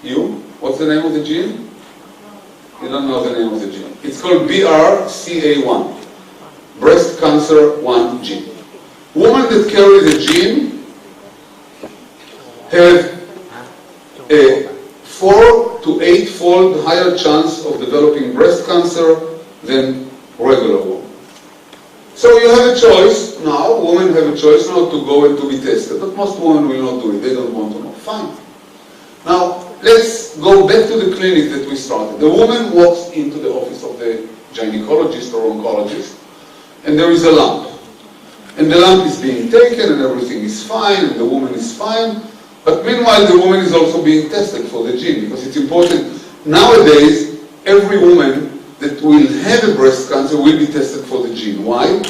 You? What's the name of the gene? You don't know the name of the gene. It's called BRCA1, breast cancer 1 gene. Women that carry the gene have a 4 to 8-fold higher chance of developing breast cancer than regular women. So you have a choice now, women have a choice now to go and to be tested, but most women will not do it, they don't want to know. Fine. Now, let's go back to the clinic that we started. The woman walks into the office of the gynecologist or oncologist, and there is a lump. And the lump is being taken, and everything is fine, and the woman is fine. But meanwhile, the woman is also being tested for the gene, because it's important. Nowadays, every woman that will have a breast cancer will be tested for the gene. Why?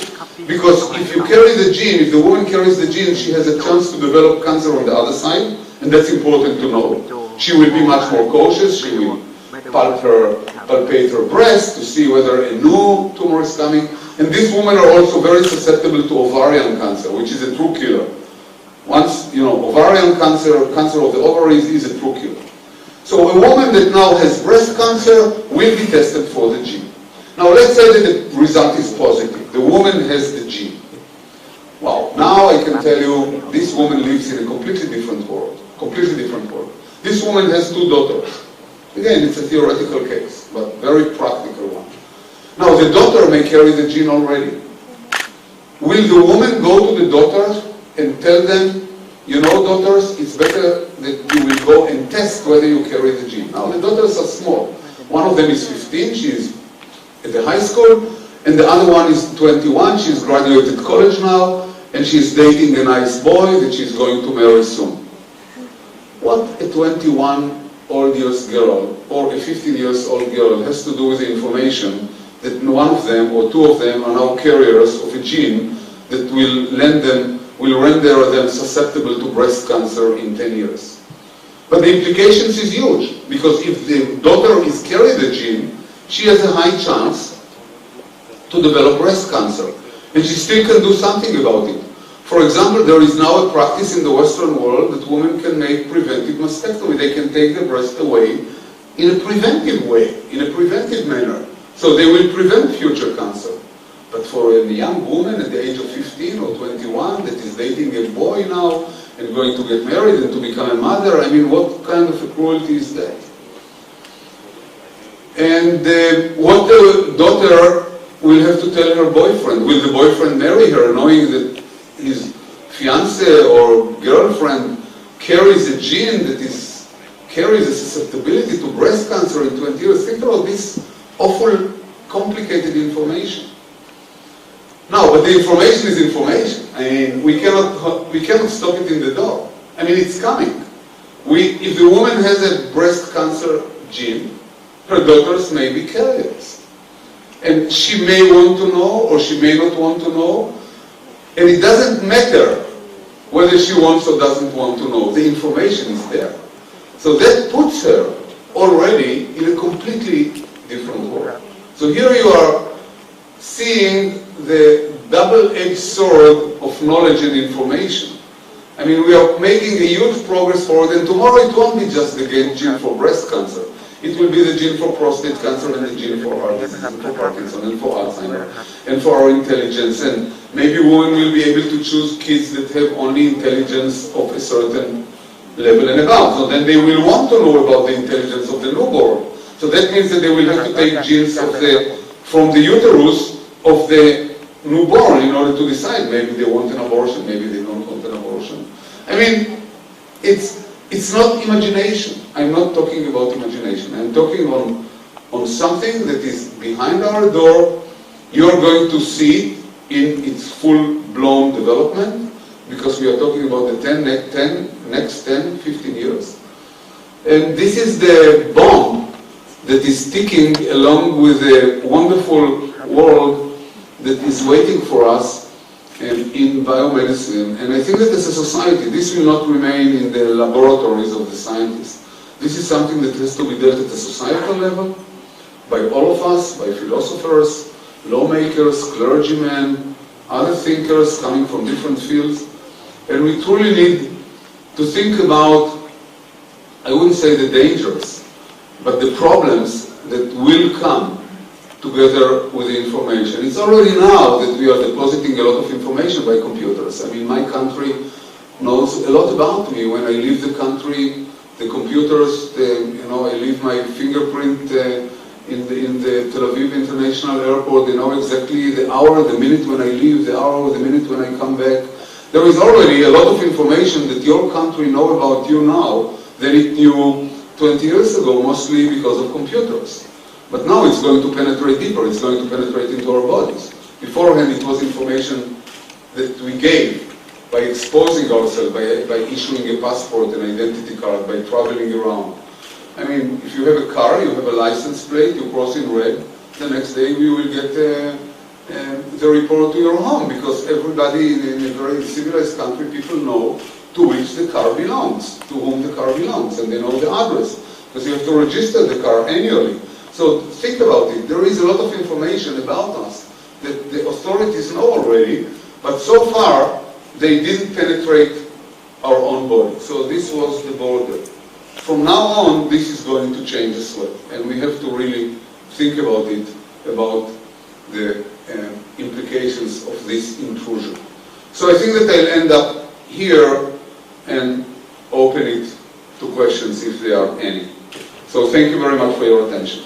Because if you carry the gene, if the woman carries the gene, she has a chance to develop cancer on the other side, and that's important to know. She will be much more cautious. She will palpate her breast to see whether a new tumor is coming. And these women are also very susceptible to ovarian cancer, which is a true killer. Once, you know, ovarian cancer, cancer of the ovaries is a true killer. So a woman that now has breast cancer will be tested for the gene. Now let's say that the result is positive. The woman has the gene. Wow, now I can tell you this woman lives in a completely different world. Completely different world. This woman has 2 daughters. Again, it's a theoretical case, but very practical one. Now the daughter may carry the gene already. Will the woman go to the daughters and tell them, you know, daughters, it's better that you will go and test whether you carry the gene. Now the daughters are small. One of them is 15, she is at the high school, and the other one is 21, she's graduated college now, and she's dating a nice boy that she's going to marry soon. What a 21-old years girl or a 15-years-old girl has to do with the information that one of them or 2 of them are now carriers of a gene that will render them susceptible to breast cancer in 10 years. But the implications is huge, because if the daughter is carrying the gene, she has a high chance to develop breast cancer, and she still can do something about it. For example, there is now a practice in the Western world that women can make preventive mastectomy. They can take the breast away in a preventive way, in a preventive manner. So they will prevent future cancer. But for a young woman at the age of 15 or 21 that is dating a boy now and going to get married and to become a mother, I mean, what kind of a cruelty is that? And what the daughter will have to tell her boyfriend? Will the boyfriend marry her knowing that his fiancé or girlfriend carries a gene that carries a susceptibility to breast cancer in 20 years? Think about this awful, complicated information. No, but the information is information. I mean, we cannot stop it in the door. I mean, it's coming. If the woman has a breast cancer gene, her daughters may be carriers. And she may want to know, or she may not want to know. And it doesn't matter whether she wants or doesn't want to know. The information is there. So that puts her already in a completely different world. So here you are seeing the double-edged sword of knowledge and information. I mean, we are making a huge progress forward, and tomorrow it won't be just the gene for breast cancer. It will be the gene for prostate cancer and the gene for heart disease and for Parkinson and for Alzheimer and for our intelligence. And maybe women will be able to choose kids that have only intelligence of a certain level and above. So then they will want to know about the intelligence of the newborn. So that means that they will have to take genes from the uterus of the newborn in order to decide maybe they want an abortion, maybe they don't want an abortion. I mean, it's not imagination. I'm not talking about imagination. I'm talking on something that is behind our door. You're going to see in its full-blown development, because we are talking about the next 10, 15 years. And this is the bomb that is ticking along with the wonderful world that is waiting for us in biomedicine. And I think that as a society, this will not remain in the laboratories of the scientists. This is something that has to be dealt at a societal level by all of us, by philosophers, lawmakers, clergymen, other thinkers coming from different fields. And we truly need to think about I wouldn't say the dangers, but the problems that will come together with the information. It's already now that we are depositing a lot of information by computers. I mean, my country knows a lot about me. When I leave the country, the computers, I leave my fingerprint in the Tel Aviv International Airport. They know exactly the hour, the minute when I leave, the hour, the minute when I come back. There is already a lot of information that your country know about you now than it knew 20 years ago, mostly because of computers. But now it's going to penetrate deeper. It's going to penetrate into our bodies. Beforehand, it was information that we gave by exposing ourselves, by issuing a passport, an identity card, by traveling around. I mean, if you have a car, you have a license plate, you cross in red, the next day we will get the report to your home, because everybody in a very civilized country, people know to which the car belongs, to whom the car belongs, and they know the address, because you have to register the car annually. So think about it. There is a lot of information about us that the authorities know already, but so far they didn't penetrate our own body. So this was the border. From now on, this is going to change as well, and we have to really think about it, about the implications of this intrusion. So I think that I'll end up here and open it to questions if there are any. So thank you very much for your attention.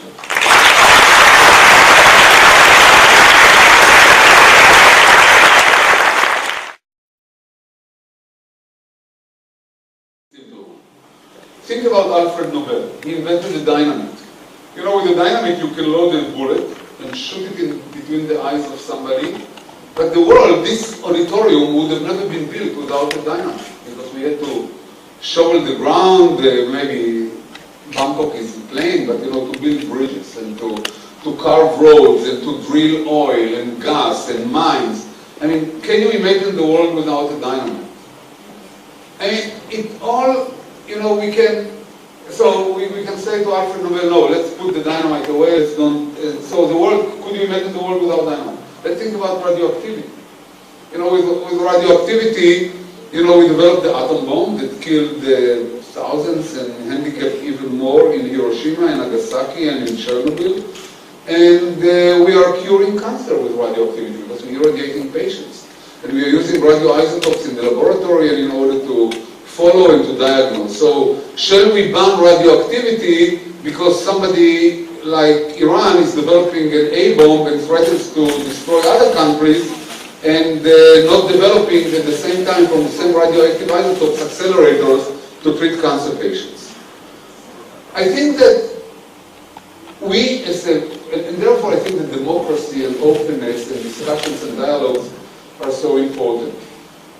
Think about Alfred Nobel. He invented the dynamite. You know, with the dynamite you can load a bullet and shoot it in between the eyes of somebody. But the world, this auditorium would have never been built without the dynamite, because we had to shovel the ground, maybe Bangkok is plain, but to build bridges and to carve roads and to drill oil and gas and mines. I mean, can you imagine the world without a dynamite? I mean, it all, we can say to Alfred Nobel, no, let's put the dynamite away, let's don't, so the world, could you imagine the world without dynamite? Let's think about radioactivity. With radioactivity, we developed the atom bomb that killed thousands and handicapped even more in Hiroshima and Nagasaki and in Chernobyl. And we are curing cancer with radioactivity because we're irradiating patients. And we are using radioisotopes in the laboratory in order to follow and to diagnose. So shall we ban radioactivity because somebody like Iran is developing an A-bomb and threatens to destroy other countries, and not developing at the same time from the same radioactive isotopes accelerators to treat cancer patients? I think that we, and therefore I think that democracy and openness and discussions and dialogues are so important.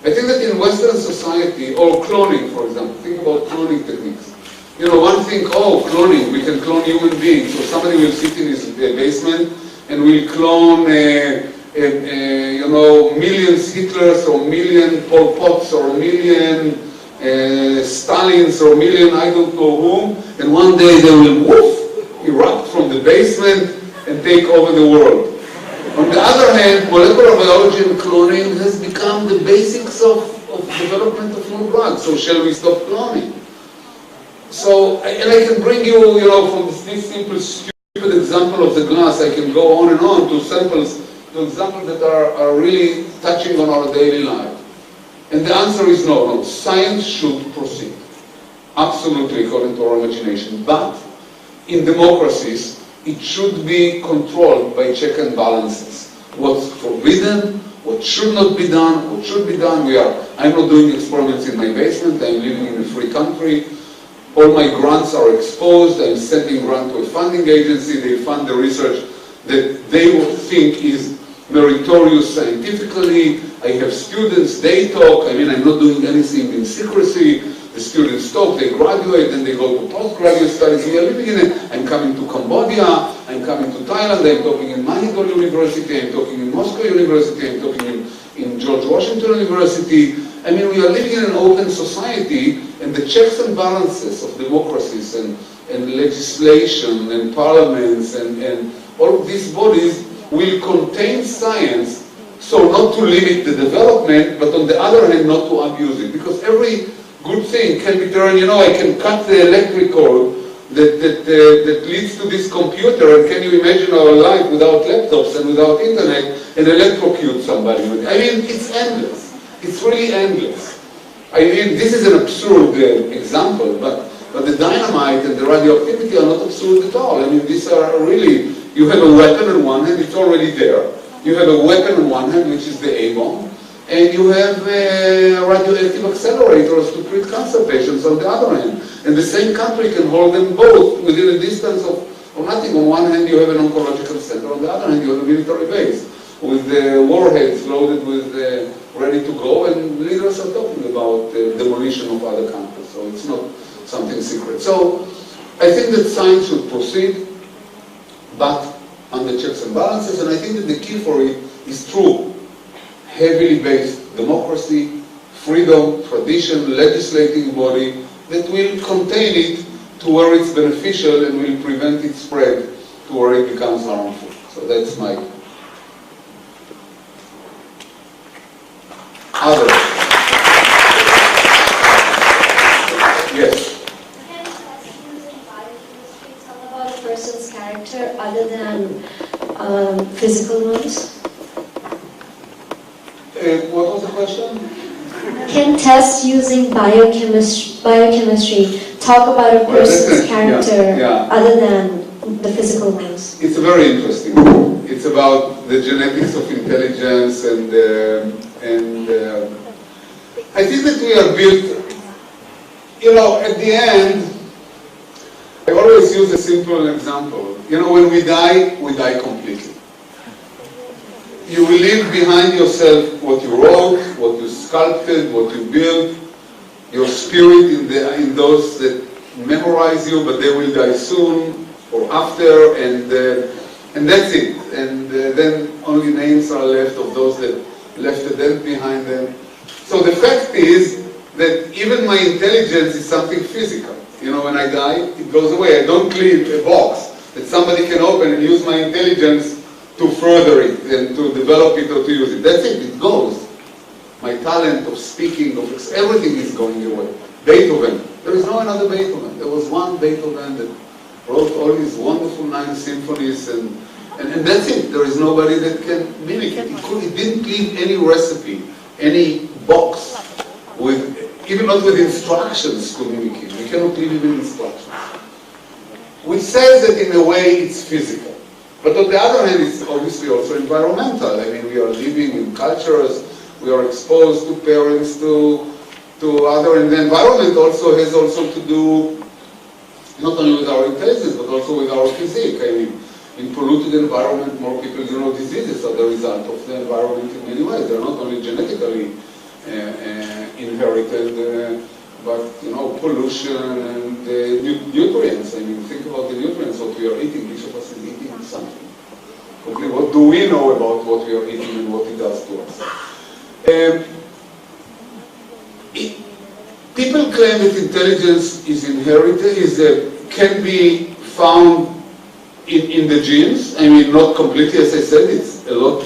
I think that in Western society, or cloning, for example, think about cloning techniques. One thing, cloning, we can clone human beings. So somebody will sit in his basement and will clone, millions Hitlers or million Pol Pots or million Stalins or million I don't know whom, and one day they will erupt from the basement and take over the world. On the other hand, molecular biology and cloning has become the basics of development of new drugs. So shall we stop cloning? So, and I can bring you, from this simple, stupid example of the glass, I can go on and on to examples that are really touching on our daily life. And the answer is no. Science should proceed. Absolutely, according to our imagination. But in democracies, it should be controlled by check and balances. What's forbidden, what should not be done, what should be done. I'm not doing experiments in my basement. I'm living in a free country. All my grants are exposed. I'm sending grant to a funding agency. They fund the research that they would think is meritorious scientifically. I have students, they talk. I'm not doing anything in secrecy. The students talk, they graduate, then they go to postgraduate studies. We are living in it. I'm coming to Cambodia, I'm coming to Thailand, I'm talking in Manipur University, I'm talking in Moscow University, I'm talking in George Washington University. We are living in an open society, and the checks and balances of democracies and legislation and parliaments and all of these bodies will contain science, so not to limit the development, but on the other hand, not to abuse it. Because every good thing can be turned, I can cut the electric cord that leads to this computer, and can you imagine our life without laptops and without internet, and electrocute somebody with it? I mean, it's endless. It's really endless. I mean, this is an absurd example, but the dynamite and the radioactivity are not absurd at all. I mean, these are really, you have a weapon on one hand, it's already there. You have a weapon on one hand, which is the A-bomb, and you have radioactive accelerators to treat cancer patients on the other hand. And the same country can hold them both within a distance of nothing. On one hand you have an oncological center, on the other hand you have a military base with warheads loaded with ready to go, and leaders are talking about demolition of other countries. So it's not something secret. So I think that science should proceed, but under checks and balances, and I think that the key for it is true heavily based democracy, freedom, tradition, legislating body that will contain it to where it's beneficial and will prevent its spread to where it becomes harmful. So that's my other. Yes. Can using biochemistry talk about a person's character other than physical ones? What was the question? Can tests using biochemistry talk about a person's character other than the physical ones? It's very interesting. It's about the genetics of intelligence, and I think that we are built, at the end, I always use a simple example. When we die completely. You will leave behind yourself what you wrote, what you sculpted, what you built, your spirit in those that memorize you, but they will die soon or after, and that's it. And then only names are left of those that left a dent behind them. So the fact is that even my intelligence is something physical. When I die, it goes away. I don't leave a box that somebody can open and use my intelligence to further it and to develop it or to use it. That's it, it goes. My talent of speaking, everything is going away. Beethoven, there is no another Beethoven. There was one Beethoven that wrote all these wonderful 9 symphonies, and that's it. There is nobody that can mimic it. It didn't leave any recipe, any box, even not with instructions to mimic it. We cannot leave even instructions. Which says that in a way it's physical. But on the other hand, it's obviously also environmental. I mean, we are living in cultures, we are exposed to parents, to other, and the environment also has to do not only with our intelligence, but also with our physique. I mean, in polluted environment, more people, diseases are the result of the environment in many ways. They're not only genetically inherited, but pollution and nutrients. I mean, think about the nutrients, what we are eating. Each of us is eating something. What do we know about what we are eating and what it does to us? People claim that intelligence is inherited, can be found in the genes. I mean, not completely, as I said, it's a lot.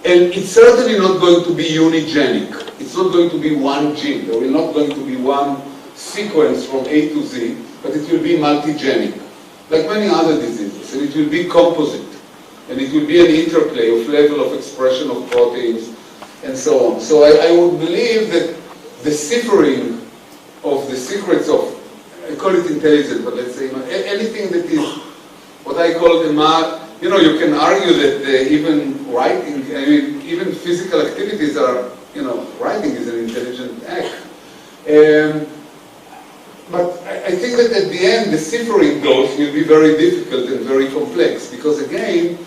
And it's certainly not going to be unigenic. It's not going to be one gene. There will not going to be one sequence from A to Z, but it will be multigenic, like many other diseases. And it will be composite. And it will be an interplay of level of expression of proteins and so on. So I would believe that the ciphering of the secrets of, I call it intelligence, but let's say anything that is what I call the you can argue that even writing, I mean, even physical activities are, writing is an intelligent act. But I think that at the end, the ciphering those will be very difficult and very complex, because again,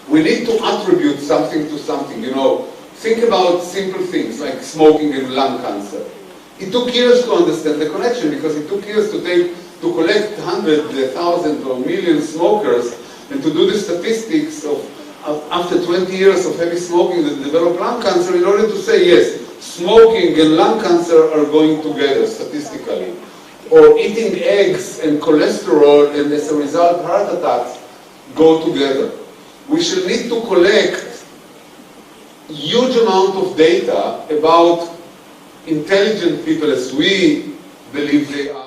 we need to attribute something to something. Think about simple things like smoking and lung cancer. It took years to understand the connection, because it took years to collect hundreds, thousands, or millions smokers, and to do the statistics of after 20 years of heavy smoking that develop lung cancer, in order to say, yes, smoking and lung cancer are going together statistically. Or eating eggs and cholesterol, and as a result, heart attacks go together. We shall need to collect huge amount of data about intelligent people as we believe they are.